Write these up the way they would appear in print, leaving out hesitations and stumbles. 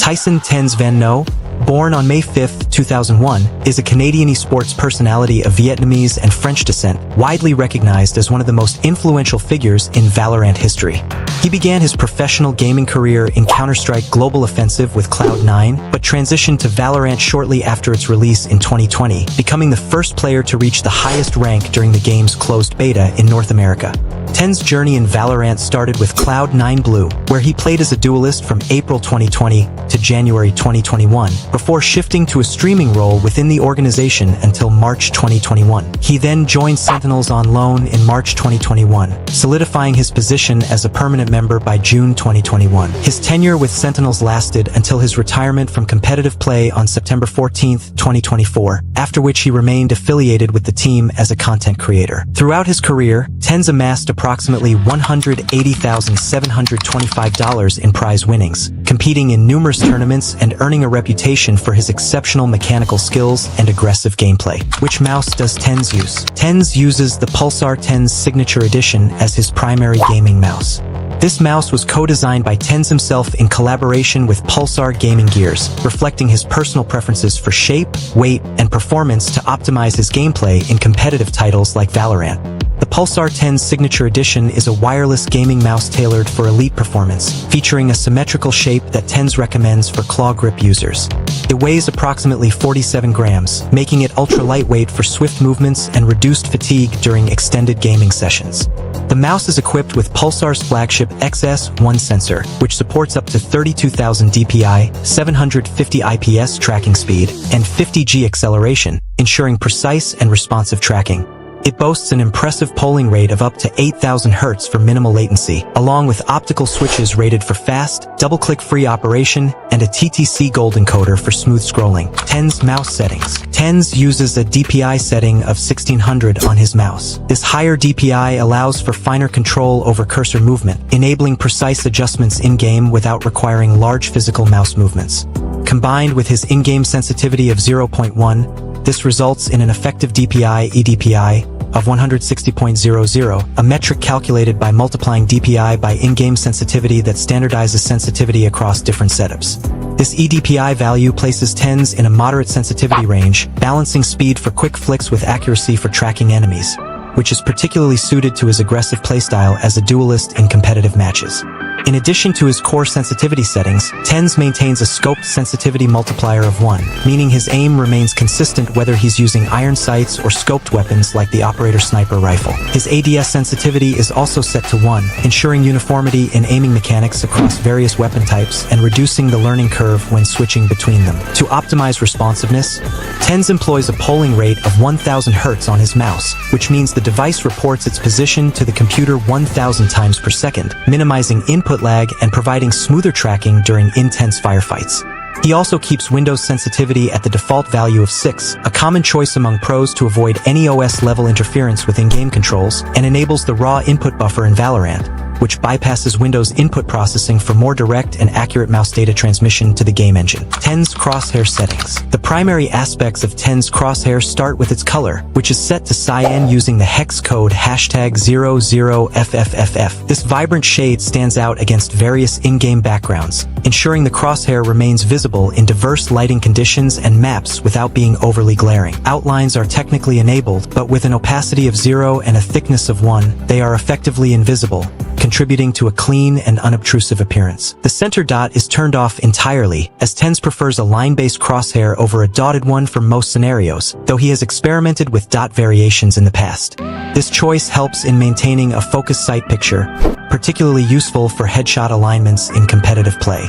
Tyson TenZ Aspas, born on May 5, 2001, is a Canadian esports personality of Vietnamese and French descent, widely recognized as one of the most influential figures in Valorant history. He began his professional gaming career in Counter-Strike Global Offensive with Cloud9, but transitioned to Valorant shortly after its release in 2020, becoming the first player to reach the highest rank during the game's closed beta in North America. TenZ's journey in Valorant started with Cloud9 Blue, where he played as a duelist from April 2020 to January 2021, before shifting to a streaming role within the organization until March 2021. He then joined Sentinels on loan in March 2021, solidifying his position as a permanent member by June 2021. His tenure with Sentinels lasted until his retirement from competitive play on September 14, 2024, after which he remained affiliated with the team as a content creator. Throughout his career, TenZ amassed approximately $180,725 in prize winnings, competing in numerous tournaments and earning a reputation for his exceptional mechanical skills and aggressive gameplay. Which mouse does TenZ use? TenZ uses the Pulsar TenZ Signature Edition as his primary gaming mouse. This mouse was co-designed by TenZ himself in collaboration with Pulsar Gaming Gears, reflecting his personal preferences for shape, weight, and performance to optimize his gameplay in competitive titles like Valorant. The Pulsar TenZ Signature Edition is a wireless gaming mouse tailored for elite performance, featuring a symmetrical shape that TenZ recommends for claw grip users. It weighs approximately 47 grams, making it ultra-lightweight for swift movements and reduced fatigue during extended gaming sessions. The mouse is equipped with Pulsar's flagship XS1 sensor, which supports up to 32,000 DPI, 750 IPS tracking speed, and 50G acceleration, ensuring precise and responsive tracking. It boasts an impressive polling rate of up to 8,000 Hz for minimal latency, along with optical switches rated for fast, double-click-free operation, and a TTC Gold encoder for smooth scrolling. TenZ mouse settings. TenZ uses a DPI setting of 1600 on his mouse. This higher DPI allows for finer control over cursor movement, enabling precise adjustments in-game without requiring large physical mouse movements. Combined with his in-game sensitivity of 0.1, this results in an effective DPI eDPI of 160.00, a metric calculated by multiplying DPI by in-game sensitivity that standardizes sensitivity across different setups. This eDPI value places TenZ in a moderate sensitivity range, balancing speed for quick flicks with accuracy for tracking enemies, which is particularly suited to his aggressive playstyle as a duelist in competitive matches. In addition to his core sensitivity settings, TenZ maintains a scoped sensitivity multiplier of 1, meaning his aim remains consistent whether he's using iron sights or scoped weapons like the Operator Sniper rifle. His ADS sensitivity is also set to 1, ensuring uniformity in aiming mechanics across various weapon types and reducing the learning curve when switching between them. To optimize responsiveness, TenZ employs a polling rate of 1000 Hz on his mouse, which means the device reports its position to the computer 1000 times per second, minimizing input lag and providing smoother tracking during intense firefights. He also keeps Windows sensitivity at the default value of 6, a common choice among pros to avoid any OS-level interference with in-game controls, and enables the raw input buffer in Valorant, which bypasses Windows input processing for more direct and accurate mouse data transmission to the game engine. TenZ Crosshair settings. The primary aspects of TenZ Crosshair start with its color, which is set to cyan using the hex code #00FFFF. This vibrant shade stands out against various in-game backgrounds, ensuring the crosshair remains visible in diverse lighting conditions and maps without being overly glaring. Outlines are technically enabled, but with an opacity of 0 and a thickness of 1, they are effectively invisible, contributing to a clean and unobtrusive appearance. The center dot is turned off entirely, as TenZ prefers a line-based crosshair over a dotted one for most scenarios, though he has experimented with dot variations in the past. This choice helps in maintaining a focused sight picture, particularly useful for headshot alignments in competitive play.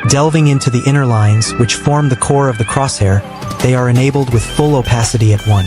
Delving into the inner lines, which form the core of the crosshair, they are enabled with full opacity at 1,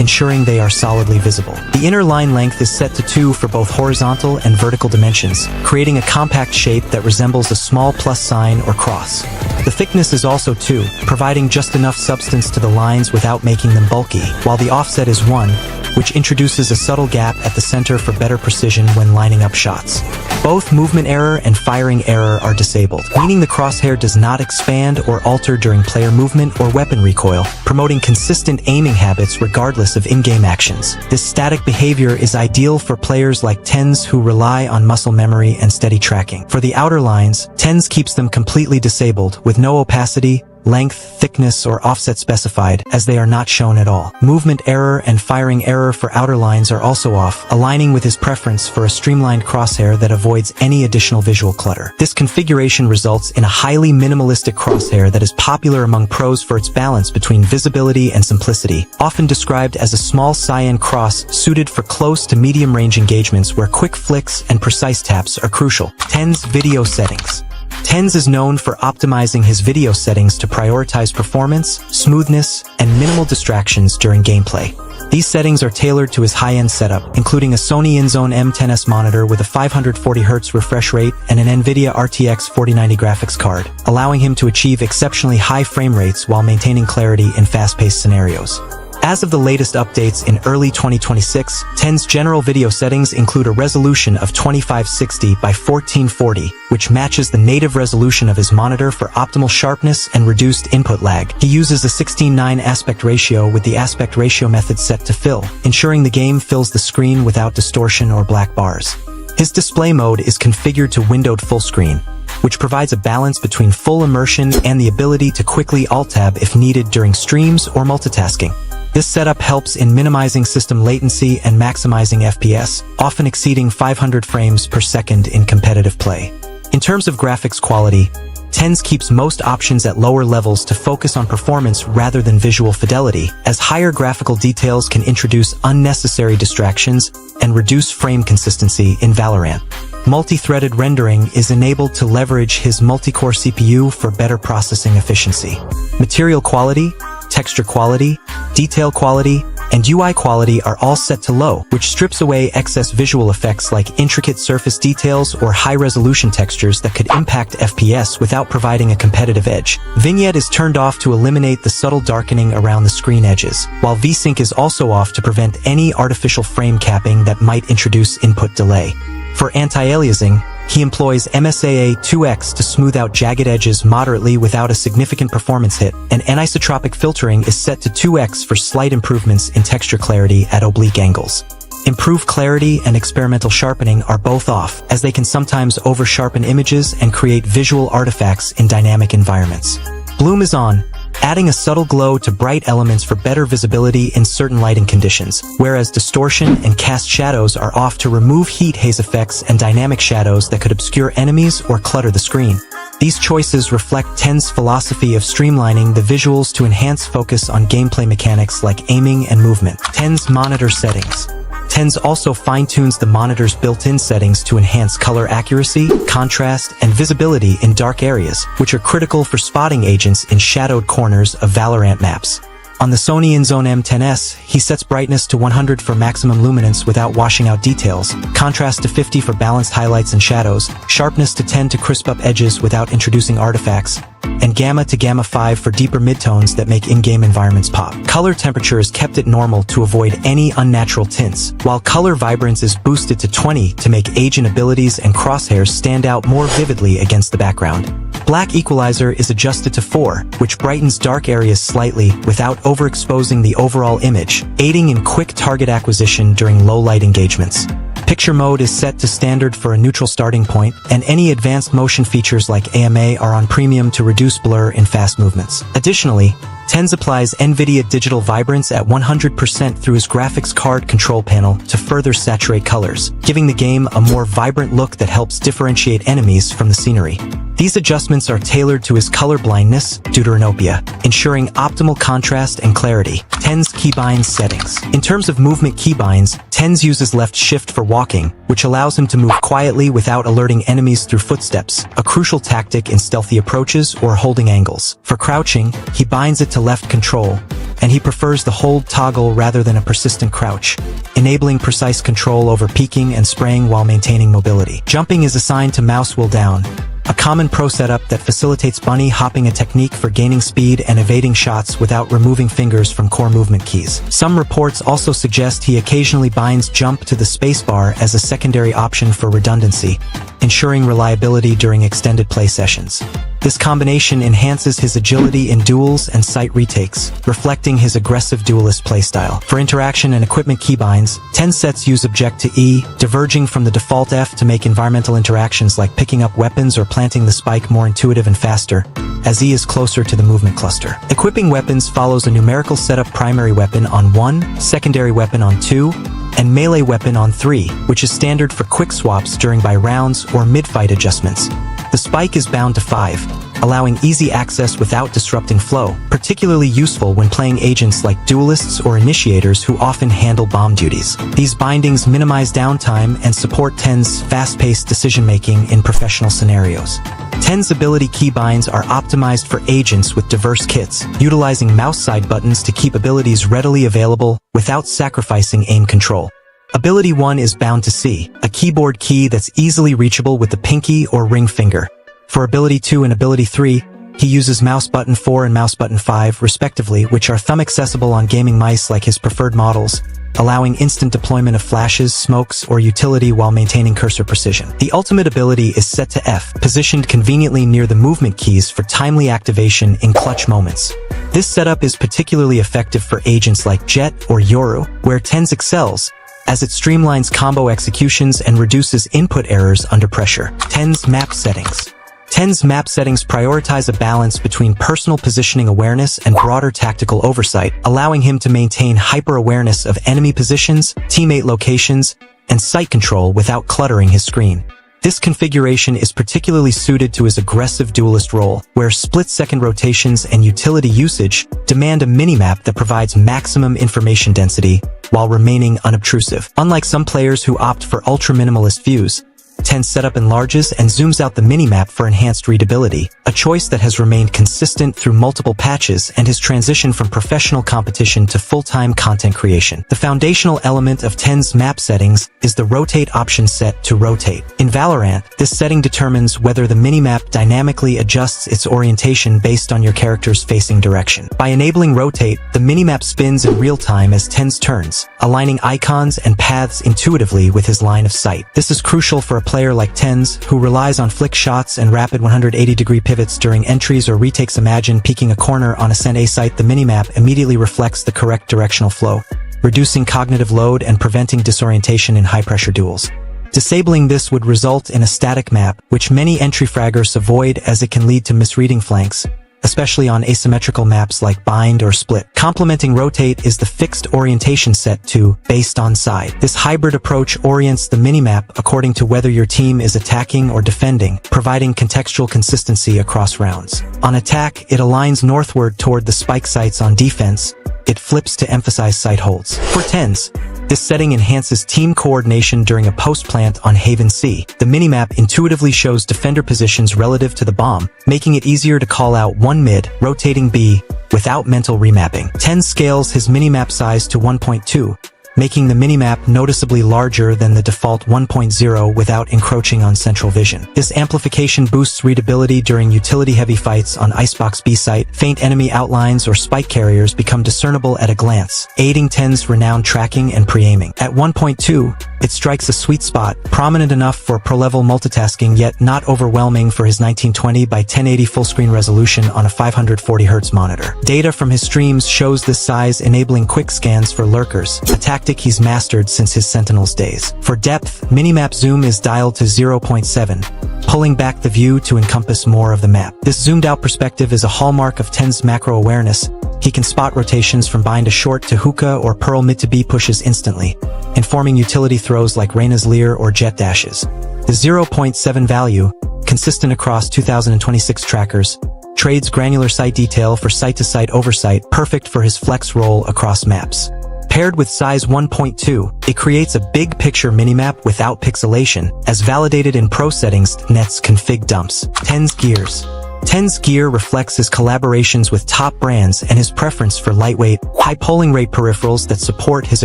ensuring they are solidly visible. The inner line length is set to 2 for both horizontal and vertical dimensions, creating a compact shape that resembles a small plus sign or cross. The thickness is also 2, providing just enough substance to the lines without making them bulky, while the offset is 1, which introduces a subtle gap at the center for better precision when lining up shots. Both movement error and firing error are disabled, meaning the crosshair does not expand or alter during player movement or weapon recoil, promoting consistent aiming habits regardless of in-game actions. This static behavior is ideal for players like TenZ who rely on muscle memory and steady tracking. For the outer lines, TenZ keeps them completely disabled with with no opacity, length, thickness, or offset specified, as they are not shown at all. Movement error and firing error for outer lines are also off, aligning with his preference for a streamlined crosshair that avoids any additional visual clutter. This configuration results in a highly minimalistic crosshair that is popular among pros for its balance between visibility and simplicity, often described as a small cyan cross suited for close to medium-range engagements where quick flicks and precise taps are crucial. TenZ video settings. TenZ is known for optimizing his video settings to prioritize performance, smoothness, and minimal distractions during gameplay. These settings are tailored to his high-end setup, including a Sony InZone M10S monitor with a 540Hz refresh rate and an Nvidia RTX 4090 graphics card, allowing him to achieve exceptionally high frame rates while maintaining clarity in fast-paced scenarios. As of the latest updates in early 2026, TenZ's general video settings include a resolution of 2560 by 1440, which matches the native resolution of his monitor for optimal sharpness and reduced input lag. He uses a 16:9 aspect ratio with the aspect ratio method set to fill, ensuring the game fills the screen without distortion or black bars. His display mode is configured to windowed full screen, which provides a balance between full immersion and the ability to quickly alt-tab if needed during streams or multitasking. This setup helps in minimizing system latency and maximizing FPS, often exceeding 500 frames per second in competitive play. In terms of graphics quality, TenZ keeps most options at lower levels to focus on performance rather than visual fidelity, as higher graphical details can introduce unnecessary distractions and reduce frame consistency in Valorant. Multi-threaded rendering is enabled to leverage his multi-core CPU for better processing efficiency. Material quality, texture quality, detail quality, and UI quality are all set to low, which strips away excess visual effects like intricate surface details or high-resolution textures that could impact FPS without providing a competitive edge. Vignette is turned off to eliminate the subtle darkening around the screen edges, while VSync is also off to prevent any artificial frame capping that might introduce input delay. For anti-aliasing, he employs MSAA 2X to smooth out jagged edges moderately without a significant performance hit, and anisotropic filtering is set to 2X for slight improvements in texture clarity at oblique angles. Improved clarity and experimental sharpening are both off, as they can sometimes over-sharpen images and create visual artifacts in dynamic environments. Bloom is on, adding a subtle glow to bright elements for better visibility in certain lighting conditions, whereas distortion and cast shadows are off to remove heat haze effects and dynamic shadows that could obscure enemies or clutter the screen. These choices reflect TenZ's philosophy of streamlining the visuals to enhance focus on gameplay mechanics like aiming and movement. TenZ monitor settings. TenZ also fine-tunes the monitor's built-in settings to enhance color accuracy, contrast, and visibility in dark areas, which are critical for spotting agents in shadowed corners of Valorant maps. On the Sony InZone M10S, he sets brightness to 100 for maximum luminance without washing out details, contrast to 50 for balanced highlights and shadows, sharpness to 10 to crisp up edges without introducing artifacts, and gamma to gamma 5 for deeper midtones that make in-game environments pop. Color temperature is kept at normal to avoid any unnatural tints, while color vibrance is boosted to 20 to make agent abilities and crosshairs stand out more vividly against the background. Black equalizer is adjusted to 4, which brightens dark areas slightly without overexposing the overall image, aiding in quick target acquisition during low-light engagements. Picture mode is set to standard for a neutral starting point, and any advanced motion features like AMA are on premium to reduce blur in fast movements. Additionally, TenZ applies Nvidia Digital Vibrance at 100% through his graphics card control panel to further saturate colors, giving the game a more vibrant look that helps differentiate enemies from the scenery. These adjustments are tailored to his color blindness, deuteranopia, ensuring optimal contrast and clarity. TenZ Keybinds settings. In terms of movement keybinds, TenZ uses left shift for walking, which allows him to move quietly without alerting enemies through footsteps, a crucial tactic in stealthy approaches or holding angles. For crouching, he binds it to left control, and he prefers the hold toggle rather than a persistent crouch, enabling precise control over peeking and spraying while maintaining mobility. Jumping is assigned to mouse wheel down, a common pro setup that facilitates bunny hopping, a technique for gaining speed and evading shots without removing fingers from core movement keys. Some reports also suggest he occasionally binds jump to the spacebar as a secondary option for redundancy, ensuring reliability during extended play sessions. This combination enhances his agility in duels and sight retakes, reflecting his aggressive duelist playstyle. For interaction and equipment keybinds, TenZ sets use object to E, diverging from the default F to make environmental interactions like picking up weapons or planting the spike more intuitive and faster, as E is closer to the movement cluster. Equipping weapons follows a numerical setup: primary weapon on 1, secondary weapon on 2, and melee weapon on 3, which is standard for quick swaps during by rounds or mid-fight adjustments. The spike is bound to 5, allowing easy access without disrupting flow, particularly useful when playing agents like duelists or initiators who often handle bomb duties. These bindings minimize downtime and support TenZ's fast-paced decision-making in professional scenarios. TenZ's ability keybinds are optimized for agents with diverse kits, utilizing mouse side buttons to keep abilities readily available without sacrificing aim control. Ability 1 is bound to C, a keyboard key that's easily reachable with the pinky or ring finger. For Ability 2 and Ability 3, he uses mouse button 4 and mouse button 5, respectively, which are thumb accessible on gaming mice like his preferred models, allowing instant deployment of flashes, smokes, or utility while maintaining cursor precision. The ultimate ability is set to F, positioned conveniently near the movement keys for timely activation in clutch moments. This setup is particularly effective for agents like Jet or Yoru, where TenZ excels, as it streamlines combo executions and reduces input errors under pressure. TenZ map settings. TenZ map settings prioritize a balance between personal positioning awareness and broader tactical oversight, allowing him to maintain hyper-awareness of enemy positions, teammate locations, and sight control without cluttering his screen. This configuration is particularly suited to his aggressive duelist role, where split-second rotations and utility usage demand a minimap that provides maximum information density while remaining unobtrusive. Unlike some players who opt for ultra-minimalist views, TenZ setup enlarges and zooms out the minimap for enhanced readability, a choice that has remained consistent through multiple patches and his transition from professional competition to full-time content creation. The foundational element of TenZ's map settings is the rotate option set to rotate. In Valorant, this setting determines whether the minimap dynamically adjusts its orientation based on your character's facing direction. By enabling rotate, the minimap spins in real time as TenZ turns, aligning icons and paths intuitively with his line of sight. This is crucial for a player like TenZ, who relies on flick shots and rapid 180-degree pivots during entries or retakes. Imagine peeking a corner on a Ascent A site. The minimap immediately reflects the correct directional flow, reducing cognitive load and preventing disorientation in high-pressure duels. Disabling this would result in a static map, which many entry fraggers avoid as it can lead to misreading flanks, especially on asymmetrical maps like Bind or Split. Complementing rotate is the fixed orientation set to based on side. This hybrid approach orients the minimap according to whether your team is attacking or defending, providing contextual consistency across rounds. On attack, it aligns northward toward the spike sites. On defense, it flips to emphasize site holds. For TenZ, this setting enhances team coordination during a post-plant on Haven C. The minimap intuitively shows defender positions relative to the bomb, making it easier to call out one mid, rotating B, without mental remapping. TenZ scales his minimap size to 1.2, making the minimap noticeably larger than the default 1.0 without encroaching on central vision. This amplification boosts readability during utility-heavy fights on Icebox B site. Faint enemy outlines or spike carriers become discernible at a glance, aiding TenZ's renowned tracking and pre-aiming. At 1.2, it strikes a sweet spot, prominent enough for pro-level multitasking yet not overwhelming for his 1920 by 1080 full-screen resolution on a 540Hz monitor. Data from his streams shows this size enabling quick scans for lurkers, a tactic he's mastered since his Sentinels days. For depth, minimap zoom is dialed to 0.7, pulling back the view to encompass more of the map. This zoomed-out perspective is a hallmark of TenZ's macro awareness. He can spot rotations from bind to short to hookah or pearl mid to B pushes instantly, informing utility throws like Reyna's Leer or Jet dashes. The 0.7 value, consistent across 2026 trackers, trades granular site detail for site-to-site oversight, perfect for his flex role across maps. Paired with size 1.2, it creates a big-picture minimap without pixelation, as validated in pro settings. Net's config dumps. TenZ gears. TenZ gear reflects his collaborations with top brands and his preference for lightweight, high polling rate peripherals that support his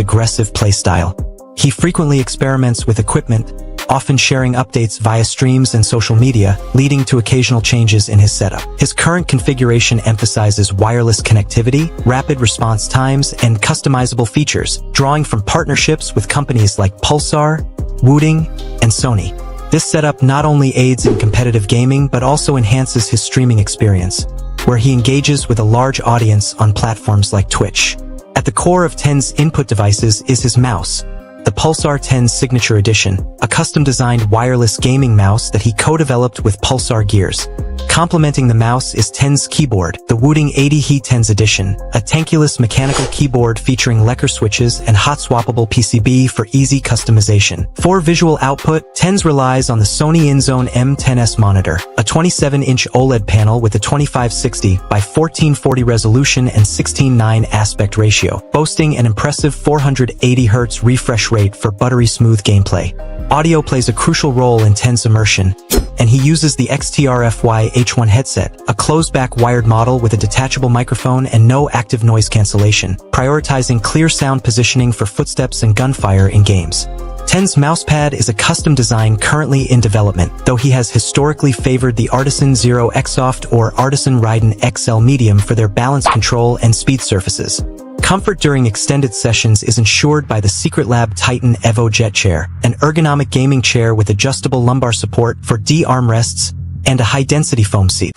aggressive playstyle. He frequently experiments with equipment, often sharing updates via streams and social media, leading to occasional changes in his setup. His current configuration emphasizes wireless connectivity, rapid response times, and customizable features, drawing from partnerships with companies like Pulsar, Wooting, and Sony. This setup not only aids in competitive gaming but also enhances his streaming experience, where he engages with a large audience on platforms like Twitch. At the core of TenZ input devices is his mouse, the Pulsar TenZ Signature Edition, a custom-designed wireless gaming mouse that he co-developed with Pulsar Gears. Complementing the mouse is TenZ keyboard, the Wooting 80He TenZ Edition, a tankuless mechanical keyboard featuring Lecker switches and hot-swappable PCB for easy customization. For visual output, TenZ relies on the Sony InZone M10s monitor, a 27-inch OLED panel with a 2560 by 1440 resolution and 16:9 aspect ratio, boasting an impressive 480 Hz refresh rate for buttery smooth gameplay. Audio plays a crucial role in TenZ immersion, and he uses the XTRFY H1 headset, a closed-back wired model with a detachable microphone and no active noise cancellation, prioritizing clear sound positioning for footsteps and gunfire in games. TenZ mousepad is a custom design currently in development, though he has historically favored the Artisan Zero X-Soft or Artisan Raiden XL Medium for their balance control and speed surfaces. Comfort during extended sessions is ensured by the Secret Lab Titan Evo Jet Chair, an ergonomic gaming chair with adjustable lumbar support for D armrests and a high-density foam seat.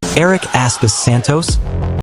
Aspas Santos,